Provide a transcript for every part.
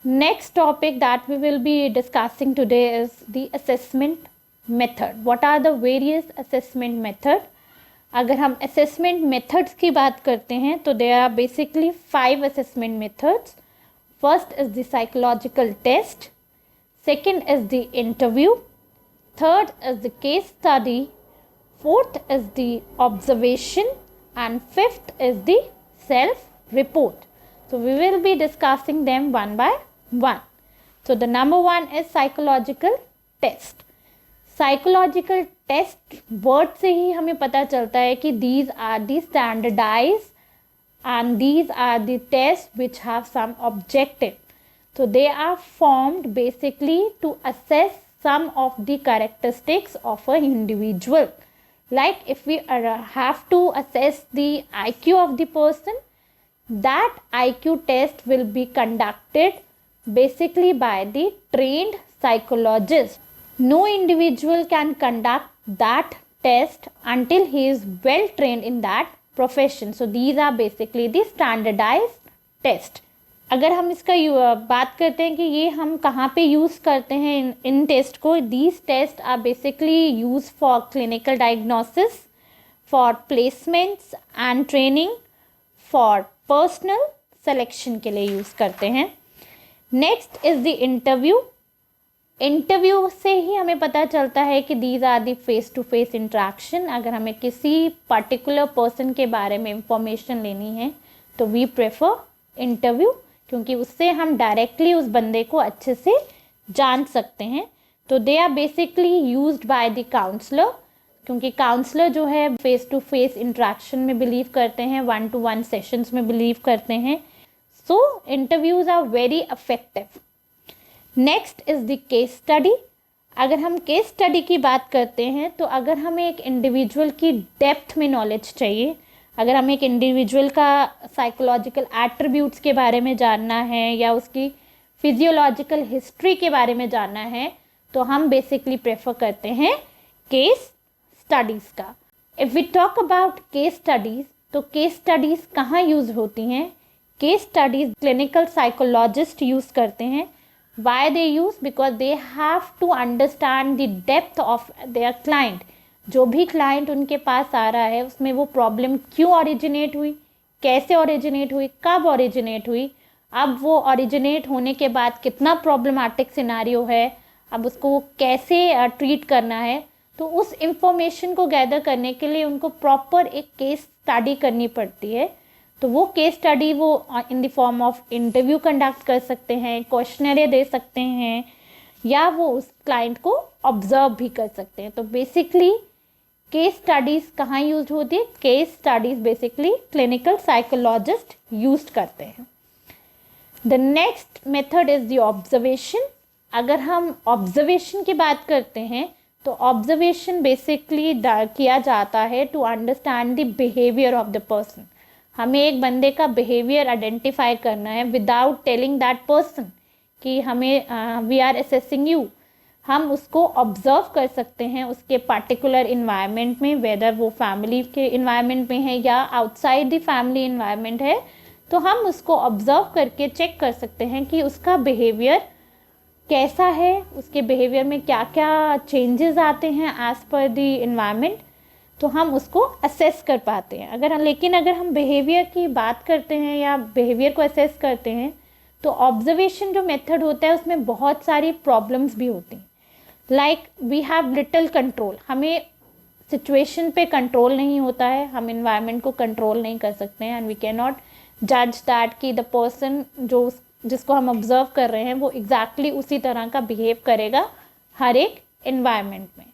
Next topic that we will be discussing today is the assessment method. What are the various assessment method? अगर हम assessment methods की बात करते हैं तो there are basically 5 assessment methods. First is the psychological test. Second is the interview. Third is the case study. Fourth is the observation. And fifth is the self-report. So we will be discussing them one by one. So the number one is psychological test. Psychological test word से ही हमें पता चलता है कि these are the standardized and these are the tests which have some objective. So they are formed basically to assess some of the characteristics of an individual. Like if we have to assess the IQ of the person, that IQ test will be conducted basically by the trained psychologist. No individual can conduct that test until he is well trained in that profession. So these are basically the standardized test. अगर हम इसका बात करते हैं कि ये हम कहाँ पे यूज़ करते हैं इन टेस्ट को, these tests are basically used for clinical diagnosis, for placements and training, for personal selection के लिए यूज़ करते हैं. Next is the interview. Interview से ही हमें पता चलता है कि these are the face to face interaction. अगर हमें किसी पर्टिकुलर पर्सन के बारे में इंफॉर्मेशन लेनी है तो वी प्रेफर इंटरव्यू, क्योंकि उससे हम डायरेक्टली उस बंदे को अच्छे से जान सकते हैं. तो they are basically used by the counsellor, क्योंकि काउंसलर जो है फेस टू फेस इंट्रैक्शन में बिलीव करते हैं, 1-to-1 सेशंस में बिलीव करते हैं. So interviews are very effective. Next is the case study. अगर हम केस स्टडी की बात करते हैं तो अगर हमें एक इंडिविजुअल की डेप्थ में नॉलेज चाहिए, अगर हमें एक इंडिविजुअल का साइकोलॉजिकल एट्रीब्यूट्स के बारे में जानना है या उसकी फिजियोलॉजिकल हिस्ट्री के बारे में जानना है, तो हम बेसिकली प्रेफर करते हैं केस स्टडीज़ का. If we talk about case studies, तो केस स्टडीज़ कहाँ यूज़ होती हैं? Case studies clinical psychologist use करते हैं. Why they use? Because they have to understand the depth of their client. जो भी client उनके पास आ रहा है उसमें वो प्रॉब्लम क्यों ओरिजिनेट हुई, कैसे ओरिजिनेट हुई, कब ओरिजिनेट हुई, अब वो ओरिजिनेट होने के बाद कितना प्रॉब्लमेटिक सिनारियो है, अब उसको कैसे ट्रीट करना है. तो उस इंफॉर्मेशन को गैदर करने के लिए उनको प्रॉपर एक केस स्टडी करनी पड़ती है. तो वो केस स्टडी वो in the form of interview conduct कर सकते हैं, क्वेश्चनरी दे सकते हैं, या वो उस क्लाइंट को ऑब्जर्व भी कर सकते हैं. तो बेसिकली केस स्टडीज़ कहाँ यूज होती है? Case studies basically clinical psychologist use करते हैं. The next method is the observation. अगर हम ऑब्जर्वेशन की बात करते हैं तो ऑब्जर्वेशन बेसिकली किया जाता है to understand the behaviour of the person. हमें एक बंदे का बिहेवियर आइडेंटिफाई करना है विदाउट टेलिंग दैट पर्सन कि हमें वी आर असेसिंग यू. हम उसको ऑब्जर्व कर सकते हैं उसके पार्टिकुलर इन्वायरमेंट में, वेदर वो फैमिली के इन्वायरमेंट में है या आउटसाइड द फैमिली इन्वायरमेंट है. तो हम उसको ऑब्जर्व करके चेक कर सकते हैं कि उसका बिहेवियर कैसा है, उसके बिहेवियर में क्या क्या चेंजेस आते हैं एज पर द इन्वायरमेंट. तो हम उसको असेस कर पाते हैं. लेकिन अगर हम बिहेवियर की बात करते हैं या बिहेवियर को असेस करते हैं तो ऑब्जर्वेशन जो मेथड होता है उसमें बहुत सारी प्रॉब्लम्स भी होती हैं. Like we have little control. हमें सिचुएशन पे कंट्रोल नहीं होता है, हम इन्वायरमेंट को कंट्रोल नहीं कर सकते हैं, एंड वी कैन नॉट जज दैट कि द पर्सन जिसको हम ऑब्जर्व कर रहे हैं वो एग्जैक्टली उसी तरह का बिहेव करेगा हर एक इन्वायरमेंट में.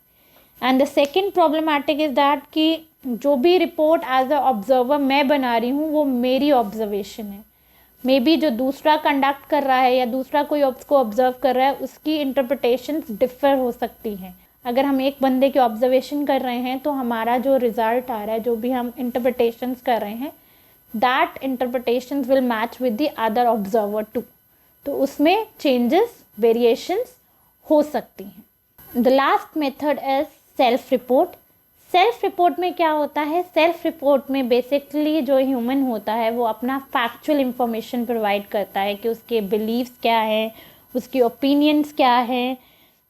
And the second problematic is that कि जो भी रिपोर्ट एज अ ऑब्जर्वर मैं बना रही हूँ वो मेरी ऑब्जर्वेशन है. मे बी जो दूसरा कंडक्ट कर रहा है या दूसरा कोई उसको ऑब्जर्व कर रहा है उसकी इंटरप्रिटेशंस डिफर हो सकती हैं. अगर हम एक बंदे की ऑब्जर्वेशन कर रहे हैं तो हमारा जो रिजल्ट आ रहा है, जो भी हम इंटरप्रिटेशंस कर रहे हैं, that interpretations will match with the other observer too. तो उसमें चेंजेस, वेरिएशंस हो सकती हैं. The last method is self report. Self report में क्या होता है, सेल्फ रिपोर्ट में बेसिकली जो ह्यूमन होता है वो अपना फैक्चुअल इंफॉर्मेशन प्रोवाइड करता है कि उसके बिलीव्स क्या हैं, उसकी ओपिनियंस क्या हैं,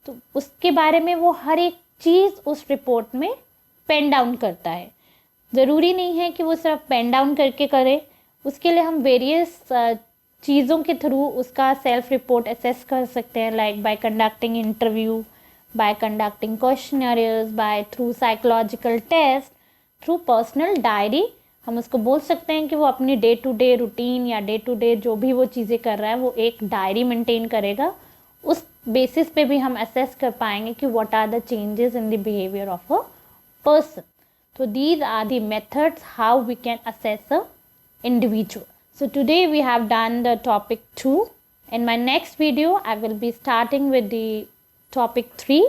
तो उसके बारे में वो हर एक चीज़ उस रिपोर्ट में पेन डाउन करता है। ज़रूरी नहीं है कि वो सिर्फ पेन डाउन करके करे, उसके लिए हम वेरियस चीज़ों के थ्रू उसका सेल्फ रिपोर्ट असेस कर सकते हैं, like bye conducting interview, by conducting questionnaires, by through psychological test, through personal diary। हम उसको बोल सकते हैं कि वो अपनी डे टू डे रूटीन या डे टू डे जो भी वो चीज़ें कर रहा है वो एक डायरी मेंटेन करेगा। उस बेसिस पे भी हम असेस कर पाएंगे कि what are the changes in the behaviour of a person. तो these are the methods how we can assess a individual. So today we have done the topic 2. In my next video I will be starting with the topic 3,